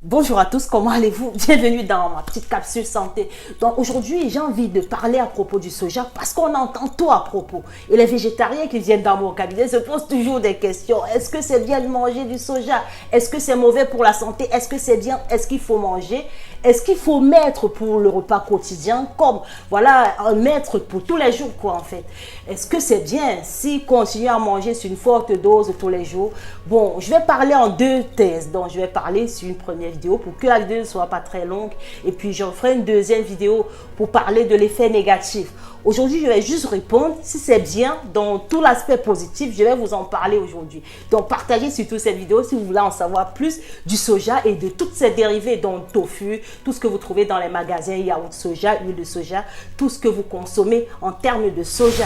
Bonjour à tous, comment allez-vous? Bienvenue dans ma petite capsule santé. Donc aujourd'hui, j'ai envie de parler à propos du soja parce qu'on entend tout à propos. Et les végétariens qui viennent dans mon cabinet se posent toujours des questions. Est-ce que c'est bien de manger du soja? Est-ce que c'est mauvais pour la santé? Est-ce que c'est bien? Est-ce qu'il faut manger? Est-ce qu'il faut mettre pour le repas quotidien comme, voilà, mettre pour tous les jours quoi en fait? Est-ce que c'est bien si continuer à manger sur une forte dose tous les jours? Bon, je vais parler en deux thèses. Donc je vais parler sur une première vidéo pour que la vidéo ne soit pas très longue et puis je ferai une deuxième vidéo pour parler de l'effet négatif. Aujourd'hui, je vais juste répondre si c'est bien dans tout l'aspect positif. Je vais vous en parler aujourd'hui. Donc, partagez surtout cette vidéo si vous voulez en savoir plus du soja et de toutes ses dérivés, dont tofu, tout ce que vous trouvez dans les magasins, yaourt soja, huile de soja, tout ce que vous consommez en termes de soja.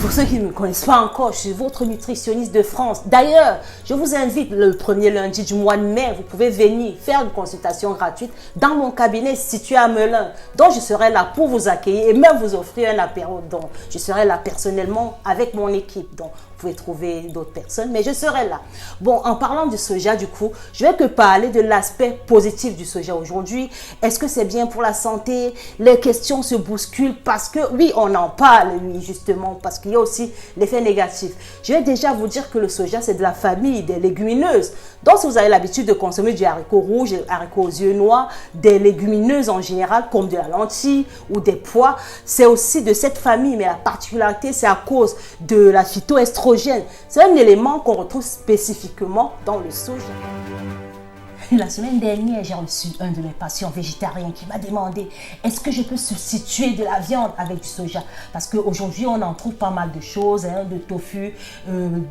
Pour ceux qui ne me connaissent pas encore, je suis votre nutritionniste de France. D'ailleurs, je vous invite le premier lundi du mois de mai, vous pouvez venir faire une consultation gratuite dans mon cabinet situé à Melun. Donc, je serai là pour vous accueillir et même vous offrir un apéro. Donc, je serai là personnellement avec mon équipe. Donc, vous pouvez trouver d'autres personnes, mais je serai là. Bon, en parlant du soja, du coup, je vais que parler de l'aspect positif du soja aujourd'hui. Est-ce que c'est bien pour la santé? Les questions se bousculent parce que, oui, on en parle, oui, justement, parce qu'il y a aussi l'effet négatif. Je vais déjà vous dire que le soja, c'est de la famille des légumineuses. Donc, si vous avez l'habitude de consommer du haricot rouge, haricot aux yeux noirs, des légumineuses en général, comme de la lentille ou des pois, c'est aussi de cette famille, mais la particularité, c'est à cause de la phytoestrogène. C'est un élément qu'on retrouve spécifiquement dans le soja. La semaine dernière, j'ai reçu un de mes patients végétariens qui m'a demandé est-ce que je peux substituer de la viande avec du soja? Parce qu'aujourd'hui, on en trouve pas mal de choses, hein, de tofu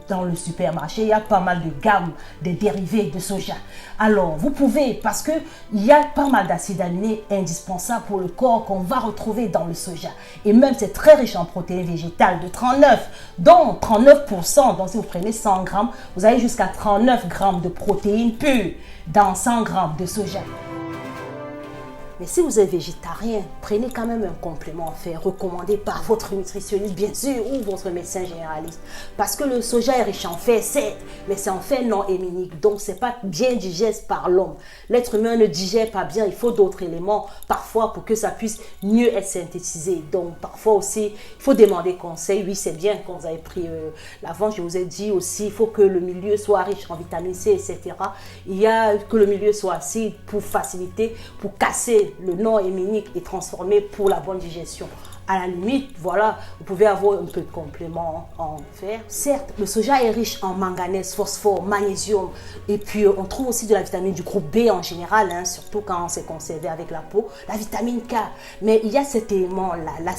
dans le supermarché. Il y a pas mal de gammes, des dérivés de soja. Alors, vous pouvez, parce qu'il y a pas mal d'acides aminés indispensables pour le corps qu'on va retrouver dans le soja. Et même, c'est très riche en protéines végétales de 39, dont 39%. Donc, si vous prenez 100 grammes, vous avez jusqu'à 39 grammes de protéines pures dans 100 grammes de soja. Mais si vous êtes végétarien, prenez quand même un complément fait, recommandé par votre nutritionniste, bien sûr, ou votre médecin généraliste. Parce que le soja est riche en fer, certes, mais c'est en fer non héminique, donc c'est pas bien digeste par l'homme. L'être humain ne digère pas bien, il faut d'autres éléments, parfois, pour que ça puisse mieux être synthétisé. Donc, parfois aussi, il faut demander conseil. Oui, c'est bien quand vous avez pris l'avant, je vous ai dit aussi, il faut que le milieu soit riche en vitamine C, etc. Il y a que le milieu soit acide pour faciliter, pour casser le non héminique et transformer pour la bonne digestion. À la limite, voilà, vous pouvez avoir un peu de complément en fer. Certes, le soja est riche en manganèse, phosphore, magnésium et puis on trouve aussi de la vitamine du groupe B en général, hein, surtout quand c'est conservé avec la peau, la vitamine K. Mais il y a cet élément-là,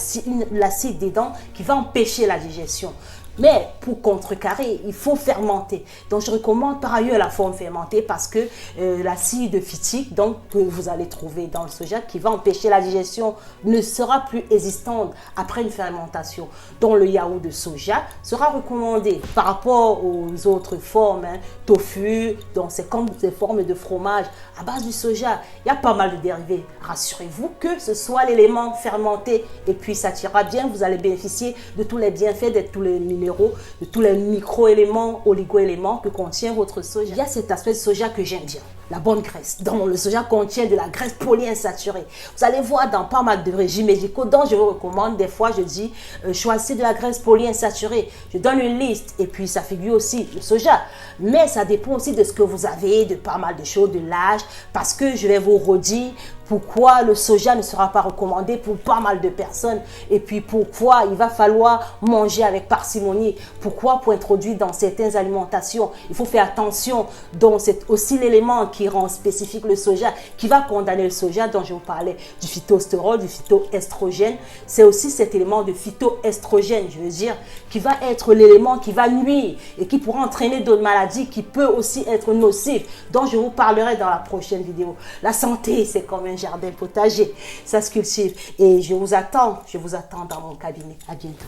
l'acide des dents qui va empêcher la digestion. Mais pour contrecarrer, il faut fermenter. Donc, je recommande par ailleurs la forme fermentée parce que l'acide phytique, donc, que vous allez trouver dans le soja, qui va empêcher la digestion, ne sera plus existante après une fermentation. Donc, le yaourt de soja sera recommandé par rapport aux autres formes, hein, tofu, donc c'est comme des formes de fromage à base du soja. Il y a pas mal de dérivés. Rassurez-vous que ce soit l'élément fermenté et puis ça ira bien. Vous allez bénéficier de tous les bienfaits, de tous les minéraux, de tous les micro-éléments, oligo-éléments que contient votre soja. Il y a cet aspect de soja que j'aime bien, la bonne graisse. Donc, le soja contient de la graisse polyinsaturée. Vous allez voir dans pas mal de régimes médicaux dont je vous recommande, des fois je dis choisissez de la graisse polyinsaturée. Je donne une liste et puis ça figure aussi le soja. Mais ça dépend aussi de ce que vous avez, de pas mal de choses, de l'âge, parce que je vais vous redire pourquoi le soja ne sera pas recommandé pour pas mal de personnes et puis pourquoi il va falloir manger avec parcimonie. Pourquoi pour introduire dans certaines alimentations, il faut faire attention. Donc c'est aussi l'élément qui rend spécifique le soja, qui va condamner le soja dont je vous parlais, du phytostérol, du phytoestrogène. C'est aussi cet élément de phytoestrogène, je veux dire, qui va être l'élément qui va nuire et qui pourra entraîner d'autres maladies qui peut aussi être nocives, dont je vous parlerai dans la prochaine vidéo. La santé, c'est comme un jardin potager, ça se cultive et je vous attends dans mon cabinet. À bientôt.